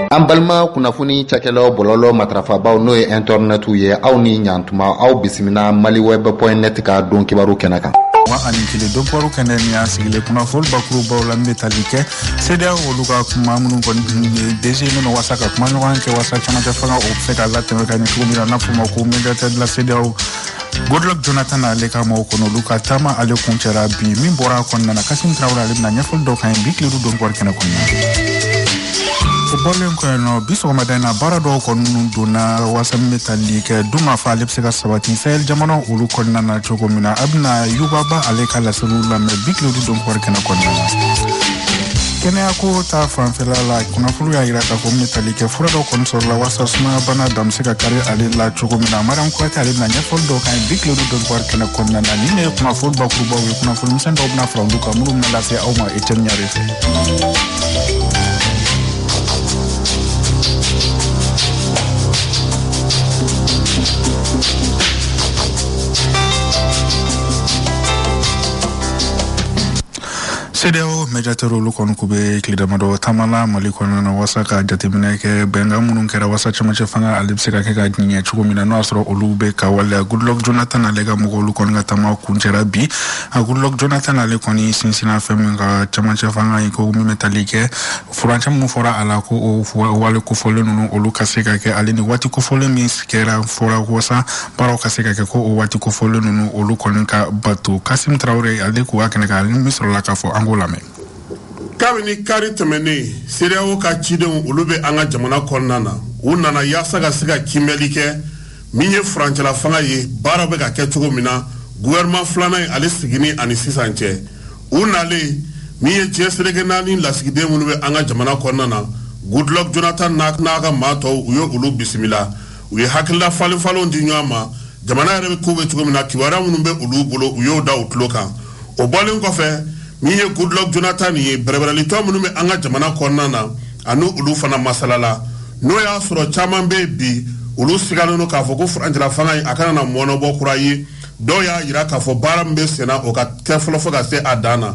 An balima kunnafoni cakɛlaw bɔlɔlɔ matrafabaw n'o ye internet ye aw ni ɲantuma aw bisimila maliweb.net ka don kibaru kɛnɛ kan. Wa ani kile don baro kɛnɛ ni a sigile kunnafoni bakurubaw la min bɛ tali kɛ CEDEAO olu ka kuma minnu kɔni DG minnu wasa ka kuma ɲɔgɔn kɛ wasa camancɛ fanga o bɛ se ka latɛmɛ ka ɲɛ cogo min na n'a fɔ ma ko médiateur de la CEDEAO Goodluck Jonathan ale ka maaw kɔnɔ olu ka taama ale kuncɛra bi min bɔra a kɔnɔna na Kassim Traoré ale bɛna ɲɛfɔli dɔw kan bi tile don baro kɛnɛ kɔnɔna o bɔlen kɔ yen nɔ bi sɔgɔmada in na baara dɔw kɔni donna wasa min bɛ tali kɛ dun m'a fɔ ale bɛ se ka sabati Sahel jamana olu kɔnɔna na cogo min na a bɛna yubaba ale ka laseliw lamɛn bi tile don baro kɛnɛ kɔnɔna na kɛnɛya ko ta fanfɛla la kunnafoni y'a jira k'a fɔ min bɛ tali kɛ fura dɔw kɔni sɔrɔla wasa sumaya bana da bɛ se ka kari ale la cogo min na Mariam Kuyate ale bɛna ɲɛfɔli dɔw kan bi tile don baro kɛnɛ kɔnɔna na ni ne ye kunnafoni bakurubaw ye kunnafoni misɛn dɔw bɛna fara olu kan minnu bɛna lase aw ma Etienne Ɲare fɛ. CEDEAO médiateur olu kɔni ku bɛ tile damadɔ taamala Mali kɔnɔna na wasa ka jateminɛ kɛ bɛnkan minnu kɛra wasa camancɛ fanga ale bɛ se ka kɛ ka ɲɛ cogo min na n'o y'a sɔrɔ olu bɛ ka waleya Goodluck Jonathan ale ka mɔgɔw olu kɔni ka taama kuncɛra bi a Goodluck Jonathan ale kɔni sinsinna fɛn min ka camancɛ fanga ye ko min bɛ tali kɛ furancɛ minnu fɔra a la ko o wale kofɔlen ninnu olu ka se ka kɛ ale ni waati kofɔlen min kɛra fɔra wasa baaraw ka se ka kɛ ko o waati kofɔlen ninnu olu kɔni ka bato Kassim Traoré ale k'u ka kɛnɛ kan ale min sɔrɔla k'a fɔ an kabini kari tɛmɛnen CEDEAO ka cidenw olu bɛ an ka jamana kɔnɔna na u nana yaasa ka se ka kinbɛli kɛ min ye furancɛla fanga ye baara bɛ ka kɛ cogo min na gouvernement filanan ye ale sigini ani sisan cɛ u nalen min ye diɲɛ seleke naani lasigiden minnu bɛ an ka jamana kɔnɔna na Goodluck Jonathan n'a ka maa tɔw u ye olu bisimila u ye hakilila falen-falenw di ɲɔgɔn ma jamana yɛrɛ bɛ ko bɛ cogo min na kibaruya minnu bɛ olu bolo u y'o da u tulo kan o bɔlen kɔfɛ min ye Goodluck Jonathan ye bɛrɛbɛrɛlitɔ minnu bɛ an ka jamana kɔnɔna na ani olu fana masalala n'o y'a sɔrɔ caman bɛ bi olu sigalen don k'a fɔ ko furancɛla fanga in a kana na mɔnɔbɔ kura ye dɔw y'a jira k'a fɔ baara min bɛ senna o ka kɛ fɔlɔ fɔ ka se a dan na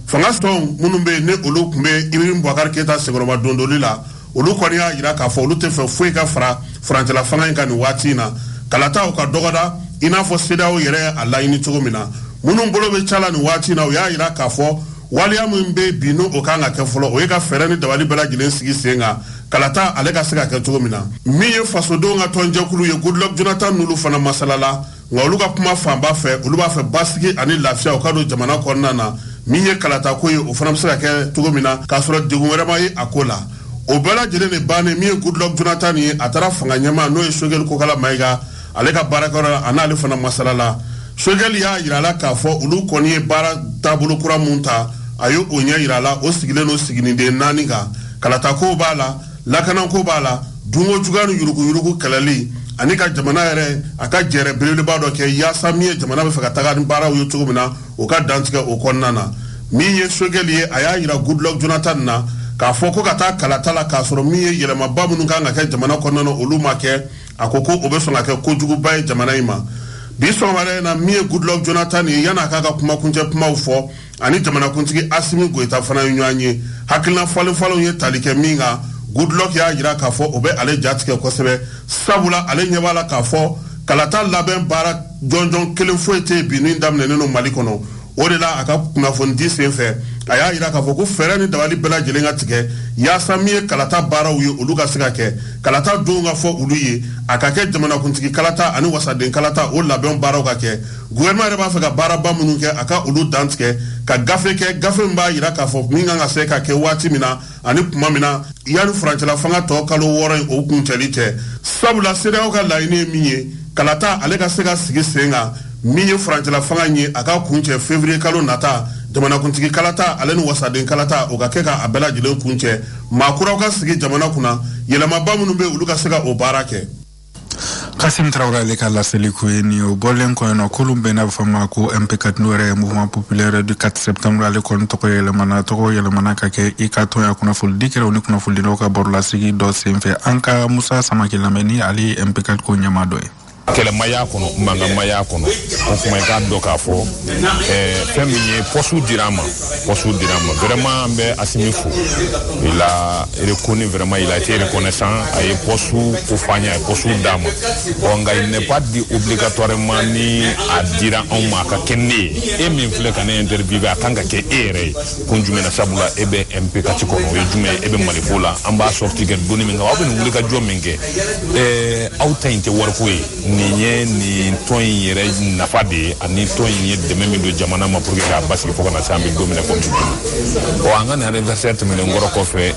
fanga tɔnw minnu bɛ yen ni olu tun bɛ Ibrahim Boubacar Keita sɛgɛnnafiɲɛbɔ dondoli la olu kɔni y'a jira k'a fɔ olu tɛ fɛ foyi ka fara furancɛla fanga in kan nin waati in na kalata o ka dɔgɔda i n'a fɔ CEDEAO yɛrɛ ye a laɲini cogo min na minnu bolo bɛ cala nin waati in na u y'a jira k'a fɔ waliya min bɛ bi n'o kan ka kɛ fɔlɔ o ye ka fɛɛrɛ ni dabali bɛɛ lajɛlen sigi sen kan kalata ale ka se ka kɛ cogo min na min ye fasodenw ka tɔnjɛkulu ye Goodluck Jonathan n'olu fana masalala nka olu ka kuma fanba fɛ olu b'a fɛ basigi ani lafiya o ka don jamana kɔnɔna na min ye kalata ko ye o fana bɛ se ka kɛ cogo min na k'a sɔrɔ degun wɛrɛ ma ye a ko la o bɛɛ lajɛlen de bannen min ye Goodluck Jonathan ye a taara fanga ɲɛmaa n'o ye Choguel Kokala Mayiga ale ka baarakɛyɔrɔ la a n'ale fana masalala Choguel y'a jira la k'a fɔ olu kɔni ye baara taabolo kura mun ta a ye o ɲɛ jira la o sigilen don siginiden naani kan kalata ko b'a la lakana ko b'a la dunko juguya ni yurugu kɛlɛli ani ka jamana yɛrɛ a ka jɛrɛ belebeleba dɔ kɛ yaasa min ye jamana bɛ fɛ ka taga ni baaraw ye cogo min na o ka dantigɛ o kɔnɔna na min ye Choguel ye a y'a jira Goodluck Jonathan na k'a fɔ ko ka taa kalata la k'a sɔrɔ min ye yɛlɛmaba minnu kan ka kɛ jamana kɔnɔna na olu ma kɛ a ko o bɛ sɔn ka kɛ kojuguba ye jamana in ma bi sɔgɔmada in na min ye Goodluck Jonathan ye yan'a k'a ka kumakuncɛ kumaw fɔ ani jamanakuntigi Assimi Goïta fana ye ɲɔgɔn ye hakilina falen-falenw ye tali kɛ min kan Goodluck y'a jira k'a fɔ o bɛ ale jatigɛ kosɛbɛ sabula ale ɲɛ b'a la k'a fɔ kalata labɛn baara jɔnjɔn kelen foyi tɛ bi min daminɛnen don Mali kɔnɔ o de la a ka kunnafoni di sen fɛ a y'a jira k'a fɔ ko fɛɛrɛ ni dabali bɛɛ lajɛlen ka tigɛ yaasa min ye kalata baaraw ye olu ka se ka kɛ kalata donw ka fɔ olu ye a ka kɛ jamanakuntigi kalata ani wasaden kalata o labɛn baaraw ka kɛ gouvernement yɛrɛ b'a fɛ ka baaraba minnu kɛ a ka olu dan tigɛ ka gafe kɛ gafe min b'a jira k'a fɔ min kan ka se ka kɛ waati min na ani tuma min na yanni furancɛla fanga tɔ kalo 6 in o kuncɛli tɛ sabula CEDEAO ka laɲini ye min ye kalata ale ka se ka sigi sen kan min ye furancɛla fanga ye a ka kuncɛ février kalo nata jamanakuntigi kalata ale ni wasaden kalata o ka kɛ ka a bɛɛ lajɛlen kuncɛ maakuraw ka sigi jamana kunna yɛlɛmaba minnu bɛ olu ka se ka o baara kɛ Kassim Traoré ale ka laseli ko ye ni o bɔlen kɔ yen nɔ k'olu bɛɛ n'a bɛ fɔ ma ko MP4 n'o yɛrɛ ye mouvement populaire du 4 septembre ale kɔni tɔgɔ yɛlɛmana ka kɛ i ka tɔn ya kunnafolidi kɛra o ni kunnafolidilaw ka baro lasigi dɔ senfɛ an ka Musa Samake lamɛn ni ale ye MP4 ko ɲɛmaa dɔ ye kele maya kono manga maya kono o kuma ka do ka fo femi posu dirama vraiment be asimi fou il a reconnu vraiment, il a été reconnaissant à posu ko fanya posu dama on il n'est pas dit obligatoirement ni à dire on ma ka kenni e min fle kan interview akanga ke ere kunjume na sabula ebe MP katiko no jume ebe malifula amba sorti ke doni minga wabe no ka jominge autente warko ni ton yere na fade ani ton yere de même do jamana ma pour que basi foko na sambi domine comme o anga na anniversaire te ngoro ko fe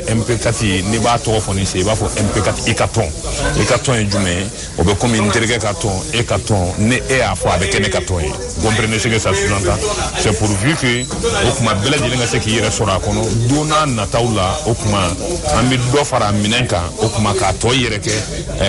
MP4 ni ba to fo ni se ba fo MP4 ikaton e jume o be comme intergue carton ne e a fo avec ne carton vous comprenez ce que ça sous-entend c'est pour vu que o kuma bela de nga se ki yere sora kono dona na taula o kuma ambi do fara minenka o kuma ka to yere ke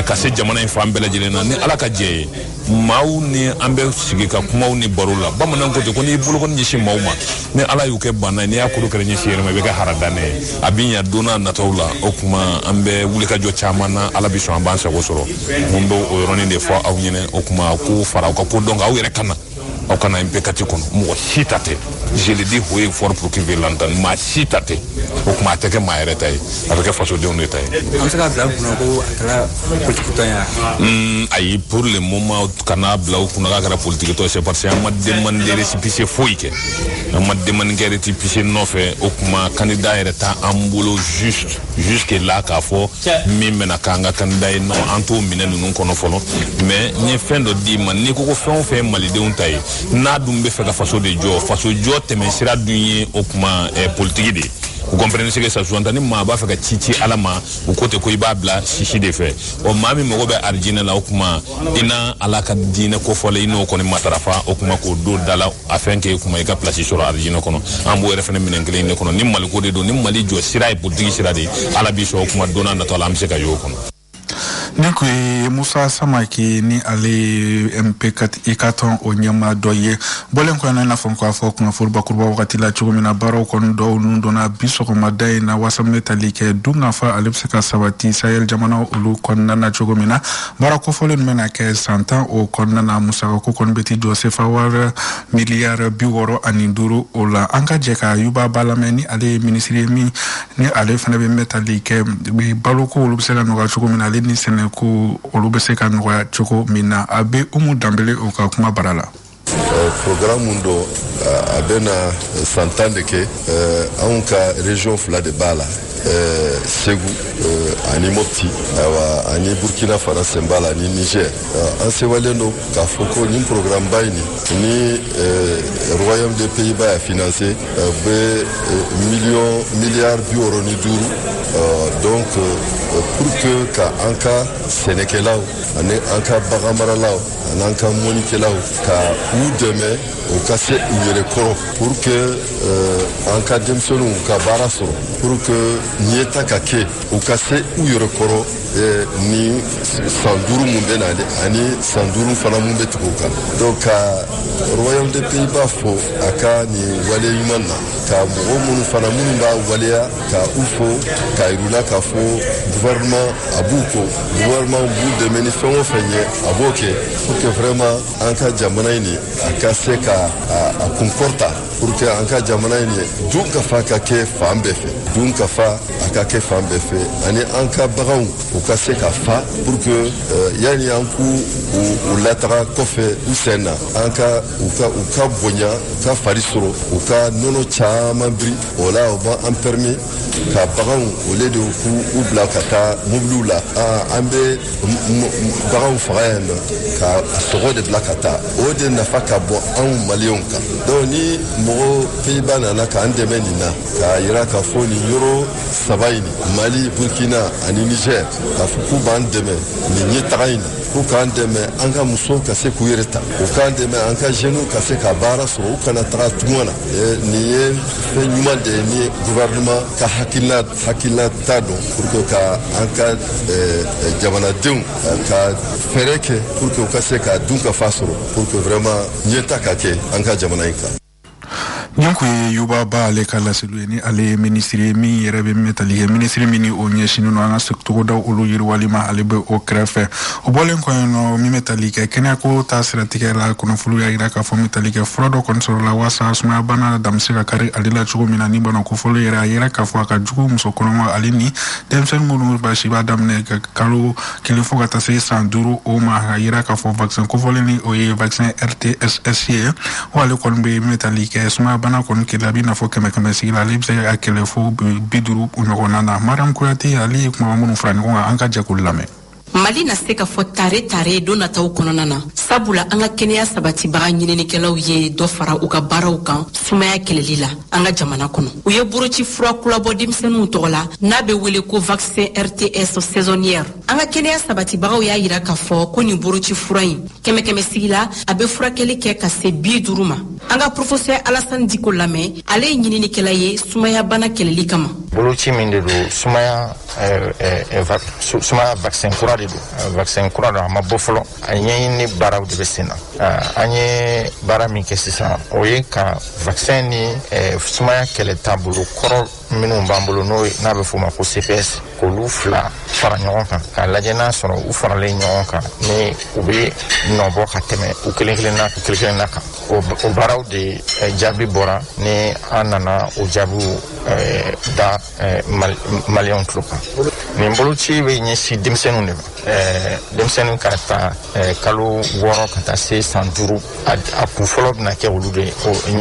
ka se jamana en fam bela de na ni ala ka je maw ni ambe sigi ka kumaw ni barula bamanan ko to ko ni bulu ko ni shi mawma ni ala yu ke bana ni akuru kare ni shire me be ka haradane abinya dona na tawla o kuma ambe wuli ka jo chamana ala bi so amban sa ko soro mumbo o roni des fois aw nyene o kuma ko fara ko ko donga aw yere kana o kana impekati kono mo hitate je le dis oui fort pour que vous l'entendez ma hitate o kuma teke ma ereta avec façon de on était on se garde là ko akala politique to ya ay pour le moment kana bla kuna ka politique to c'est parce que ma demande récépissé foike ma demande récépissé no fait o kuma candidat ereta ambulo jusque là ka fo mime na kanga candidat no anto minenu non kono folo mais ni fin de di man ni ko fait malide on tay na dumbe fe ka façon de jo teme sira dunye o kuma politique de vous comprenez ce que ça sous-entend ni ma ba fa ka chichi alama u côté ko ibabla shishi de fait o mami mo go be arjina la o kuma ina alaka dina ko fole ino ko ni matarafa o kuma ko do dala afin que kuma e ka place sur arjina kono ambo refene minen kele ne kono ni mal ko de do ni mali jo sira e politique sira de ala bi so kuma dona na to ala amse ka yo kono Niko Musa Samaki ni ale MP4 ikaton o nyama doye bolen ko na fonko afo ko furba kurba wakati la chugumina baro ko ndo ndona biso ko madai na wasam metalike dunga fa alepseka sabati sayel jamana ulu kon na chugumina bara ko folen mena ke santa o kon na Musa ko kon beti do se fawar milliard biworo aninduru ola anga jeka yuba balameni ale ministre mi ni ale fana be metalike bi baloko ulu sela no chugumina le ni sene ko olubese ka noya choko mina abe Dambele o ka kuma barala programme mundo abena santande ke anka région fla de bala Ségou ani Mopti awa ani Burkina Faso mbala ni Niger anse waleno ka foko ni programme bayni ni royaume des Pays-Bas a financé milliards d'euros ni duru donc pour que ka anka Sénégalais ani anka Bagamaralao anka Monikelao ka ou demain au casse yere koro pour que anka demsonu ka baraso pour que nieta kake au casse ou yere koro ni sanduru mumbe na ani sanduru fana mumbe tukoka donc royaume des Pays-Bas fo aka ni wale yimana ka mo munu fana munu ba waleya ka ufo ka irula ka fo gouvernement abuko gouvernement bu de menifon fenye aboke pour que vraiment anka jamana ini aka se ka a comporta pour que anka jamana ini dunka fa ka ke fambe fe dunka fa aka ke fambe fe ani anka bagaw ka se ka fa pour que yani anku ou latra kofe usena anka uka bonya ka farisoro uka nono chama bri ola oba en permis ka bagaw ole de ku ubla kata mublula ambe bagaw faen ka soro de blakata ode na faka bo an malionka donc ni mo Pays-Bas na ka andemenina ka iraka foni euro sabaini Mali Burkina ani Niger ka fuku bandeme ni nyetaina ko kandeme anga muso ka se kuyereta ko kandeme anga jenu ka se ka bara so kana tra tumana ni fe nyuma de ni gouvernement ka hakila tado pour que ka anga jamana dun ka fereke pour que ka se ka dunka fasoro pour que vraiment nyeta ka ke anga jamana inka Nyanko yuba ba ale kala selweni ale ministry mi rebe metali ministry mini onye shinu no anga sekto da ulu yiru walima ale be o krefe o bolen ko no mi metali ke kenya ko ta siratika la kono fulu ya ira ka fo metali ke frodo konsol la wasa sma bana damsira kari alila chugo mina ni bana ko fulu ira ka fo ka jugo muso kono alini demsen munu ba shiba damne ka kalu kilifo ka tase sanduru o ma ira ka fo vaccin ko voleni o ye vaccin RTSSC o ale kon be metali ke sma bana kon ke labi na fo keme sigila libse akele fo biduru unyogona na maram kurati ali kuma munu frani ko anka jakulame Mali na se ka fɔ tare dona taw kɔnɔna na sabula an ka kɛnɛya sabatibaga ɲininikɛlaw ye dɔ fara u ka baaraw kan sumaya kɛlɛli la an ka jamana kɔnɔ u ye boroci fura kulabɔ denmisɛnninw tɔgɔ la n'a bɛ wele ko vaccin RTS saisonnière an ka kɛnɛya sabatibagaw y'a yira k'a fɔ ko nin boroci fura in kɛmɛ sigi la a bɛ furakɛli kɛ ka se 50 ma an ka professeur Alassane Diko lamɛn ale ye ɲininikɛla ye sumaya bana kɛlɛli kama boloci min de don sumaya vaccin kura de don vaccin kura don a ma bɔ fɔlɔ a ɲɛɲini baaraw de bɛ sen na an ye baara min kɛ sisan o ye ka vaccin ni sumaya kɛlɛ taabolo kɔrɔ minnu b'an bolo n'a bɛ f'o ma ko CPS k'olu fila fara ɲɔgɔn kan k'a lajɛ n'a sɔrɔ u faralen ɲɔgɔn kan ni u bɛ nɔbɔ ka tɛmɛ u kelen kelenna kan o baaraw de jaabi bɔra ni an nana o jaabiw da maliyɛnw tulo kan nin boloci bɛ ɲɛsin denmisɛnninw de ma denmisɛnninw ka ta kalo 6 ka taa se san 5 a kun fɔlɔ bɛna kɛ olu de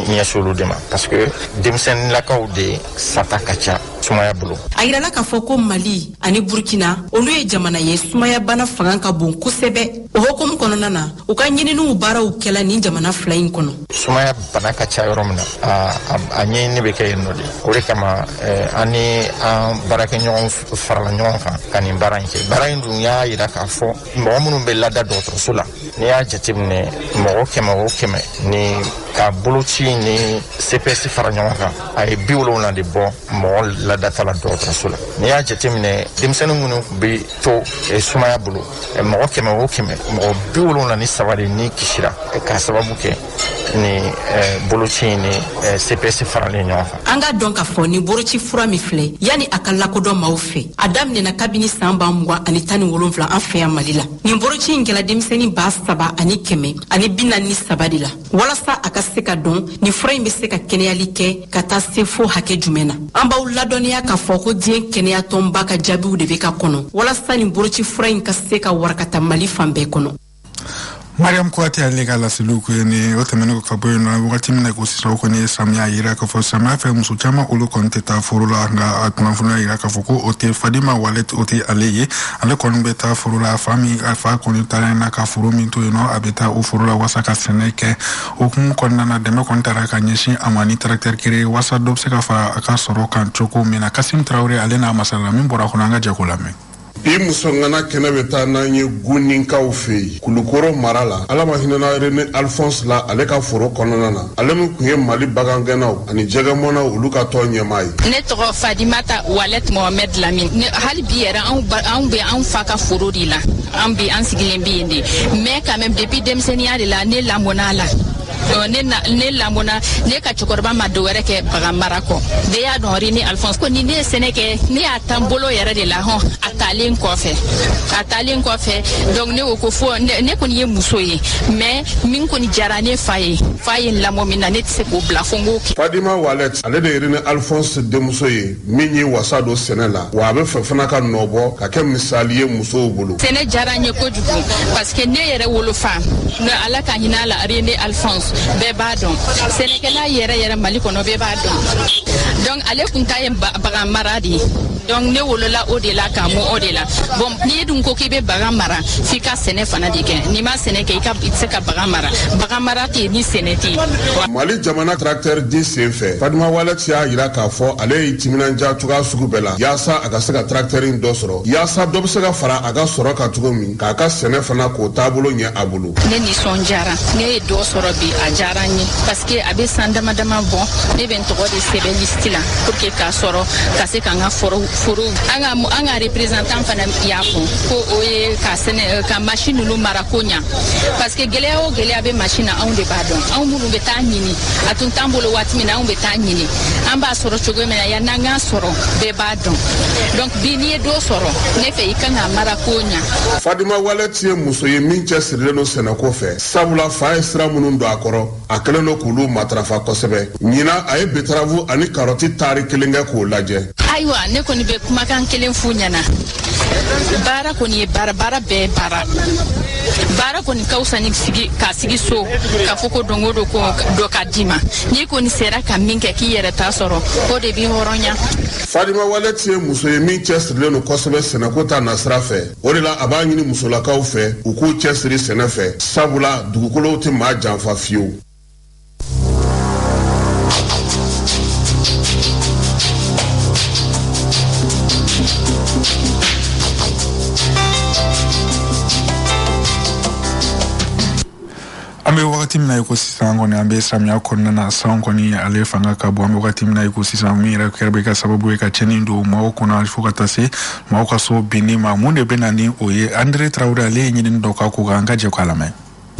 ɲɛsin olu de ma parce que denmisɛnninlakaw de sata ka ca sumaya bolo a yirala k'a fɔ ko Mali ani Burkina olu ye jamana ye sumaya bana fanga ka bon kosɛbɛ o hukumu kɔnɔna na u ka ɲininiw baaraw kɛla ni jamana fila in kɔnɔ sumaya bana ka ca yɔrɔ min na a ɲɛɲini bɛ kɛ yen nɔ de o de kama ani an baarakɛɲɔgɔn farala ɲɔgɔn kan ka nin baara in kɛ baara in dun y'a yira k'a fɔ mɔgɔ minnu bɛ lada dɔgɔtɔrɔso la n'i y'a jateminɛ mɔgɔ 100 ni ka boloci ni CPS fara ɲɔgɔn kan a ye 70 de bɔ mɔgɔ ladata la dɔgɔtɔrɔso la n'i y'a jateminɛ denmisɛnnin minnu bɛ to sumaya bolo mɔgɔ 100 mɔgɔ 73 de ni kisira k'a sababu kɛ ni boloci ni CPS faralen ɲɔgɔn kan an ka dɔn k'a fɔ ni boloci fura min filɛ yani a ka lakodɔn maaw fɛ a daminɛna kabini san 2017 an fɛ yan Mali la nin boloci in kɛla denmisɛnnin 7,043 de la walasa a ka se ka dɔn ni fura in bɛ se ka kɛnɛyali kɛ ka taa se fo hakɛ jumɛn na an b'aw ladɔnniya k'a fɔ ko diɲɛ kɛnɛyatɔnba ka jaabiw de bɛ ka kɔnɔ walasa nin boloci fura in ka se ka warakata Mali fan bɛɛ kɔnɔ Mariam Kouati ale ka laseliw ko ni o tɛmɛnen ka bɔ yen nɔ wagati min na ko sisan ko ni samiya yira k'a fɔ samiya fɛ muso caman olu kɔni tɛ taa foro la nka a kunnafoniya yira k'a fɔ ko o tɛ Fadima Walet o tɛ ale ye ale kɔni bɛ taa foro la a fa kɔni taara yen na ka foro min to yen nɔ a bɛ taa o foro la walasa ka sɛnɛ kɛ o hukumu kɔnɔna na dɛmɛ kɔni taara ka ɲɛsin a ma ni tracteur kere walasa dɔ bɛ se ka fara a ka sɔrɔ kan cogo min na Kasim Traoré ale n'a masala min bɔra kɔnɔ an ka jɛ k'o lamɛn. Bi musongana kɛnɛ bɛ taa n'an ye Guninkaw fɛ yen Kulukoro mara la ala ma hinɛna René Alphonse la ale ka foro kɔnɔna na ale min kun ye Mali bagangɛnnaw ani jɛgɛmɔnaw olu ka tɔn ɲɛmaa ye ne tɔgɔ Fadimata Walet Mohamed Lamine hali bi yɛrɛ anw bɛ anw fa ka foro de la an sigilen bɛ yen de mais quand même depuis denmisɛnniya de la ne lamɔna la ne lamɔna ne ka cɛkɔrɔba ma dɔ wɛrɛ kɛ bagan mara kɔ de y'a dɔn René Alphonse ko ni ne ye sɛnɛ kɛ ne y'a ta n bolo yɛrɛ de la a taalen kɔfɛ donc ne ko fɔ ne kɔni ye muso ye mais min kɔni jara ne fa ye n lamɔ min na ne tɛ se k'o bila fo n k'o kɛ Fadima Walet ale de ye René Alphonse denmuso ye min ye wasa don sɛnɛ la wa a bɛ fɛ fana ka nɔbɔ ka kɛ misali ye musow bolo sɛnɛ jara n ye kojugu parce que ne yɛrɛ wolofa ala ka hinɛ a la René Alphonse bɛɛ b'a dɔn sɛnɛkɛla yɛrɛ Mali kɔnɔ bɛɛ b'a dɔn donc ale kun ta ye bagan mara de donc ne wolola o de la k'a mɔ o de la bon n'i dun ko k'i bɛ bagan mara f'i ka sɛnɛ fana de kɛ n'i ma sɛnɛ kɛ i tɛ se ka bagan mara tɛ yen ni sɛnɛ tɛ yen Mali jamana tracteur di senfɛ Fadima Walet y'a yira k'a fɔ ale ye timinanja cogoya sugu bɛɛ la yaasa a ka se ka tracteur in dɔ sɔrɔ yaasa dɔ bɛ se ka fara a ka sɔrɔ kan cogo min k'a ka sɛnɛ fana k'o taabolo ɲɛ a bolo ne nisɔndiyara ne ye dɔ sɔrɔ bi a diyara n ye parce que a bɛ san dama dama bɔ ne bɛ n tɔgɔ de sɛbɛn liste la pour que k'a sɔrɔ ka se k'an ka foro an ka représentant fana y'a fɔ ko o ye ka sɛnɛ ka machine ninnu mara ko ɲa parce que gɛlɛya o gɛlɛya bɛ machine na anw de b'a dɔn anw minnu bɛ taa ɲini a tun t'an bolo waati min na anw bɛ taa ɲini an b'a sɔrɔ cogo min na yan n'an k'a sɔrɔ bɛɛ b'a dɔn donc bi n'i ye dɔ sɔrɔ ne fɛ i kan ka mara ko ɲa. Fadima Wallet ye muso ye min cɛsirilen don sɛnɛko fɛ sabula fa ye sira minnu don a kɔrɔ a kɛlen don k'olu matarafa kosɛbɛ ɲina a ye betarafu ani karɔti taari kelen kɛ k'o lajɛ. Ayiwa ne kɔni bɛ kumakan kelen f'u ɲɛna baara kɔni ye baara bɛɛ baara kɔni ka wusa ni k'a sigi so k'a fɔ ko don o don ko dɔ ka d'i ma n'i kɔni sera ka min kɛ k'i yɛrɛ ta sɔrɔ o de b'i hɔrɔnya. Fadima Wallet ye muso ye min cɛsirilen don kosɛbɛ sɛnɛko ta nasira fɛ o de la a b'a ɲini musolakaw fɛ u k'u cɛsiri sɛnɛ fɛ sabula dugukolow tɛ maa janfa fiyewu. An bɛ wagati min na i ko sisan kɔni an bɛ samiya kɔnɔna na san kɔni ale fanga ka bon an bɛ wagati min na i ko sisan min yɛrɛ kɛra bɛ ka sababu ye ka cɛnni don maaw kɔnɔ fo ka taa se maaw ka so binni ma mun de bɛ na ni o ye Andre Traoré ale ye ɲinini dɔ k'a ko kan an ka jɛ k'a lamɛn.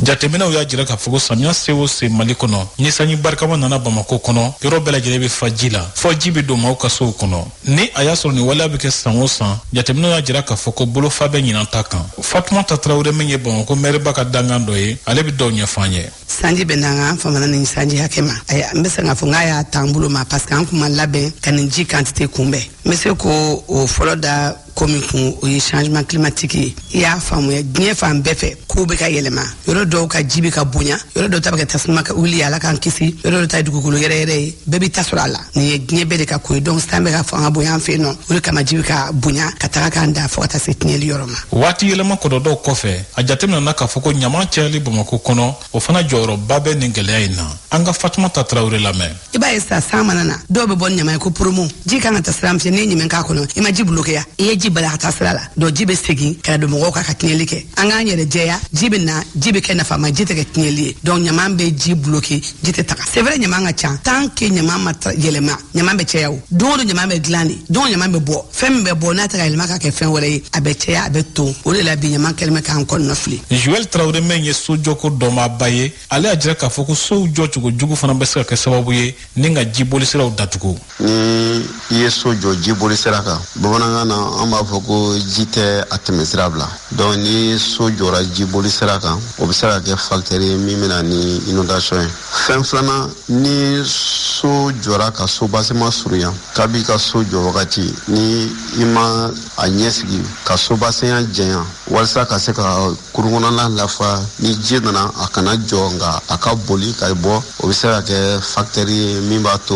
Jateminɛw y'a jira k'a fɔ ko samiya se o se Mali kɔnɔ ni sanji barikama nana Bamako kɔnɔ yɔrɔ bɛɛ lajɛlen bɛ fa ji la fɔ ji bɛ don maaw ka sow kɔnɔ ni a y'a sɔrɔ nin waleya bɛ kɛ san o san jateminɛw y'a jira k'a fɔ ko bolofa bɛ ɲinan ta kan Fatumata Traoré min ye Bamako maire ka dangan dɔ ye ale bɛ dɔw ɲɛfɔ an ye. Sanji bɛ n'an ka famana ni sanji hakɛ ma n bɛ se k'a fɔ n k'a y'a t'an bolo ma parce que an kun ma labɛn ka nin ji quantité kunbɛn n bɛ se k'o fɔlɔ da komi kun o ye changement climatique ye I y'a faamuya diɲɛ fan bɛɛ fɛ kow bɛ ka yɛlɛma yɔrɔ dɔw ka ji bɛ ka bonya yɔrɔ dɔw ta bɛ ka tasuma ka wuli Ala k'an kisi yɔrɔ dɔw ta ye dugukolo yɛrɛ yɛrɛ ye bɛɛ bɛ ta sɔrɔ a la nin ye diɲɛ bɛɛ de ka ko ye donc san bɛ ka fanga bonya an fɛ yen nɔ o de kama ji bɛ ka bonya ka taga k'an da fo ka taa se tiɲɛli yɔrɔ ma. Waati yɛlɛma kɔlɔlɔw kɔfɛ a jateminɛna k'a fɔ ko ɲama cayali Bamako kɔnɔ o fana jɔyɔrɔba bɛ nin gɛlɛya in na an ka Fatumata Traoré lamɛn. I b'a ye sa san mana na dɔw bɛ bɔ ni ɲama ye ko promo ji kan ka taa sira min fɛ n'i ye ɲɛmɛ k'a kɔnɔ I ma ji bloquer I ye ji bala ka taa sira la donc ji bɛ segin ka don mɔgɔw kan ka tiɲɛli kɛ an k'an yɛrɛ jɛya ji bɛ na ji bɛ kɛ nafama ji tɛ kɛ tiɲɛli ye donc ɲama bɛ ji bloquer ji tɛ taga c'est vrai ɲama ka ca tant que ɲama ma yɛlɛma ɲama bɛ caya o don o don ɲama bɛ dilan de don ɲama bɛ bɔ fɛn min bɛ bɔ n'a tɛ ka yɛlɛma ka kɛ fɛn wɛrɛ ye a bɛ caya a bɛ ton o de la bi ɲama kɛlen bɛ k'an kɔnɔna fili. Joël Traoré min ye sojɔko dɔnbagaba ye ale y'a jira k'a fɔ ko sow jɔcogo jugu fana bɛ se ka kɛ sababu ye ni ka jiboli siraw datugu. Ni I ye so jɔ jiboli sira kan bamanankan na an b'a fɔ ko ji tɛ a tɛmɛ sira bila donc ni so jɔra jiboli sira kan o bɛ se ka kɛ facteur ye min bɛ na ni inondation ye. Fɛn filanan ni so jɔra ka so basement surunya kabi ka so jɔ wagati ni I ma a ɲɛsigi ka so basement janya walasa ka se ka kurun kɔnɔna lafa ni ji nana a kana jɔ nka a ka boli ka bɔ o bɛ se ka kɛ facteur ye min b'a to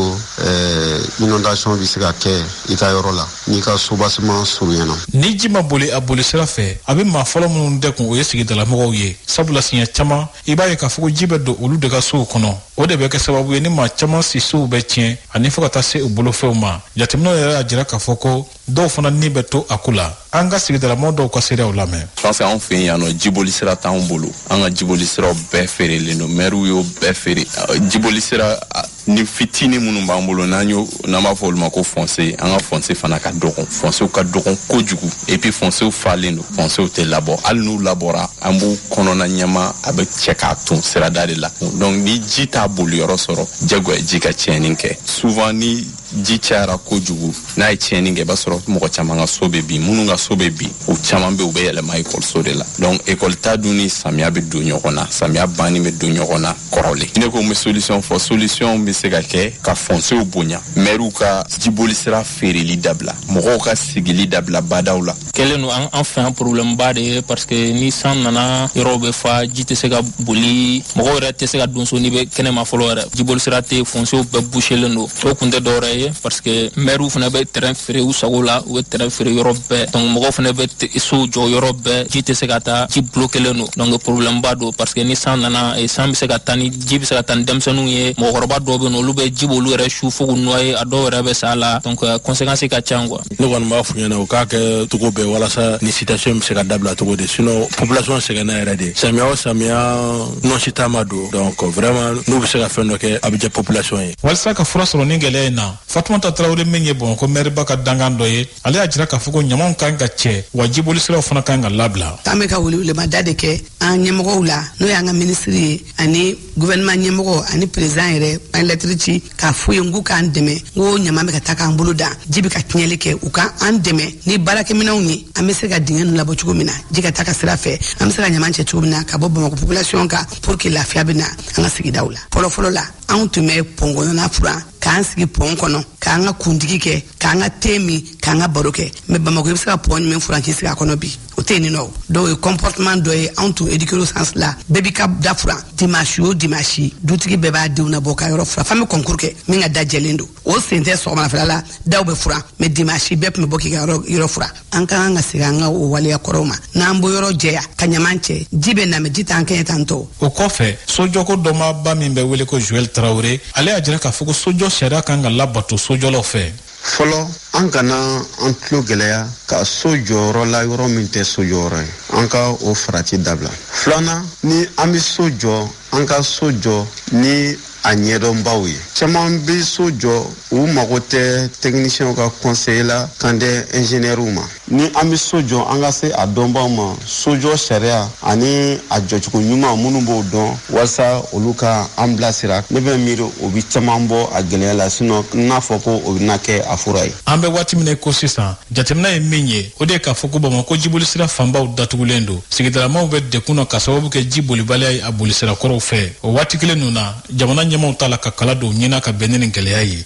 inondation bɛ se ka kɛ I ka yɔrɔ la n'i ka so basement surunyana. Ni ji ma boli a boli sira fɛ a bɛ maa fɔlɔ minnu dɛkun o ye sigidalamɔgɔw ye sabula siɲɛ caman I b'a ye k'a fɔ ko ji bɛ don olu de ka sow kɔnɔ o de bɛ kɛ sababu ye ni maa caman si sow bɛ tiɲɛ ani fo ka taa se u bolofɛnw ma jateminɛw yɛrɛ y'a jira k'a fɔ ko dɔw fana ni bɛ to a ko la an ka sigidalamɔgɔw dɔw ka seerew lamɛn. Parce que anw fɛ yan nɔ jiboli sira t'anw bolo an ka jiboli siraw bɛɛ feerelen don maire y'o bɛɛ feere jiboli sira ni fitini minnu b'an bolo n'an b'a fɔ olu ma ko foncé an ka foncé fana ka dɔgɔn foncéw ka dɔgɔn kojugu et puis foncéw falen don foncéw tɛ labɔ hali n'u labɔra an b'u kɔnɔna ɲɛma a bɛ cɛ k'a ton sirada de la donc ni ji t'a boliyɔrɔ sɔrɔ jagoya ji ka tiɲɛni kɛ souvent ni ji cayara kojugu n'a ye tiɲɛni kɛ i b'a sɔrɔ mɔgɔ caman ka so bɛ bin minnu ka so bɛ bin o caman bɛ u bɛ yɛlɛma ekɔliso de la donc ekɔli ta dun ni samiya bɛ don ɲɔgɔn na samiya banni bɛ don ɲɔgɔn na kɔrɔlen ne ko n bɛ solution fɔ solution bɛ se ka kɛ ka foncéw bonya maires ka jiboli sira feereli dabila mɔgɔw ka sigili dabila badaw la. Kɛlen don an fɛ yan problème ba de ye parce que ni san nana yɔrɔw bɛ fa ji tɛ se ka boli mɔgɔw yɛrɛ tɛ se ka don so n'i bɛ kɛnɛma fɔlɔ yɛrɛ jiboli sira tɛ foncéw bɛɛ bouchelen don o kun tɛ dɔwɛrɛ ye ye parce que maire fana bɛ terrain feere u sago la u bɛ terrain feere yɔrɔ bɛɛ donc mɔgɔw fana bɛ so jɔ yɔrɔ bɛɛ ji tɛ se ka taa ji bloquelen don donc problème ba don parce que ni san nana san bɛ se ka taa ni ji bɛ se ka taa ni denmisɛnninw ye mɔgɔkɔrɔba dɔw bɛ yen olu bɛ ji b'olu yɛrɛ su fo k'u noyer a dɔw yɛrɛ bɛ sa la donc conséquence ka ca quoi. Ne kɔni b'a f'u ɲɛna u k'a kɛ cogo bɛɛ walasa ni situation bɛ se ka dabila cogo di sinon population sɛgɛnna yɛrɛ de samiya o samiya nɔsi ta ma don donc vraiment n'u bɛ se ka fɛn dɔ kɛ a bɛ jɛ population ye. walasa ka fura sɔrɔ ni gɛlɛya in na Fatumata Traoré min ye Bamakɔ maire ba ka dangan dɔ ye ale y'a jira k'a fɔ ko ɲamaw kan ka cɛ wa jiboli siraw fana kan ka labila. K'an bɛ ka welewelema de kɛ an ɲɛmɔgɔw la n'o y'an ka ministre ye ani gouvernement ɲɛmɔgɔ ani président yɛrɛ an lettre ci k'a fɔ ye n k'u k'an dɛmɛ n ko ɲama bɛ ka taa k'an bolo da ji bɛ ka tiɲɛli kɛ u ka an dɛmɛ ni baarakɛminɛnw ye an bɛ se ka dingɛ ninnu labɔ cogo min na ji ka taa ka sira fɛ an bɛ se ka ɲama cɛ cogo min na ka bɔ Bamakɔ population kan pour que lafiya bɛ na an ka sigidaw la fɔlɔfɔlɔ la anw tun bɛ pɔnkɔnɔna furan k'an sigi pɔn kɔnɔ k'an ka kuntigi kɛ k'an ka te min k'an ka baro kɛ mais Bamakɔ i bɛ se ka pɔn jumɛn furan k'i sigi a kɔnɔ bi o tɛ yen nɔ dɔw ye comportement dɔ ye anw tun éduqué au sens la bɛɛ b'i ka da furan dimanche o dimanche dutigi bɛɛ b'a denw nabɔ ka yɔrɔ furan f'an bɛ concours kɛ min ka da jɛlen don o sen tɛ sɔgɔmadafɛla la daw bɛ furan mais dimanche bɛɛ tun bɛ bɔ k'i ka yɔrɔ furan an ka kan ka segin an ka o waleya kɔrɔw ma n'an bɔ yɔrɔ jɛya ka ɲaman cɛ ji bɛ na mais ji t'an kɛɲɛ tan tɔ. o kɔfɛ sojɔko dɔmaba min bɛ wele ko Joël Traoré ale y'a jira k'a fɔ ko sojɔ sariya kan ka labato sojɔlaw fɛ. fɔlɔ an kana an tulo gɛlɛya ka so jɔyɔrɔ la yɔrɔ min tɛ so jɔyɔrɔ ye an ka o farati dabila filanan ni an bɛ so jɔ an ka so jɔ ni a ɲɛdɔnbaw ye caman bɛ so jɔ u mago tɛ technicienw ka conseil la kan tɛ ingénieurs ma ni an bɛ so jɔ an ka se a dɔnbaw ma sojɔ sariya ani a jɔcogo ɲuman minnu b'o dɔn walasa olu ka an bilasira ne bɛ miiri o bɛ caman bɔ a gɛlɛya la sinon n'a fɔ ko o bɛna kɛ a fura ye. an bɛ waati min ko sisan jateminɛ ye min ye o de ye k'a fɔ ko Bamakɔ jiboli sira fanbaw datugulen don sigidalamaw bɛ dekun na ka sababu kɛ ji bolibaliya ye a bolisira kɔrɔw fɛ o waati kelen ninnu na jamana ɲɛmaw t'a la ka kala don ɲina ka bɛn ni gɛlɛya ye.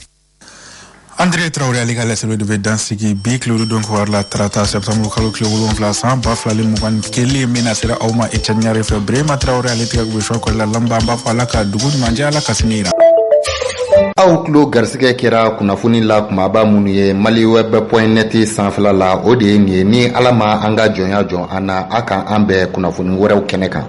André Traoré ale ka laseliw de bɛ dansigi bi tile don ko la tarata septembre kalo tile 7 san 2021 min na sera aw ma Etienne Ɲare fɛ Birahima Traoré ale tigɛ bɛ choix kɔli la lamba an b'a fɔ ala ka dugu ɲuman jɛ ala ka sini yira. aw tulo garisɛgɛ kɛra kunnafoni la kumaba minnu ye maliweb.net sanfɛla la o de ye nin ye ni ala ma an ka jɔnya jɔn an na a kan an bɛɛ kunnafoni wɛrɛw kɛnɛ kan.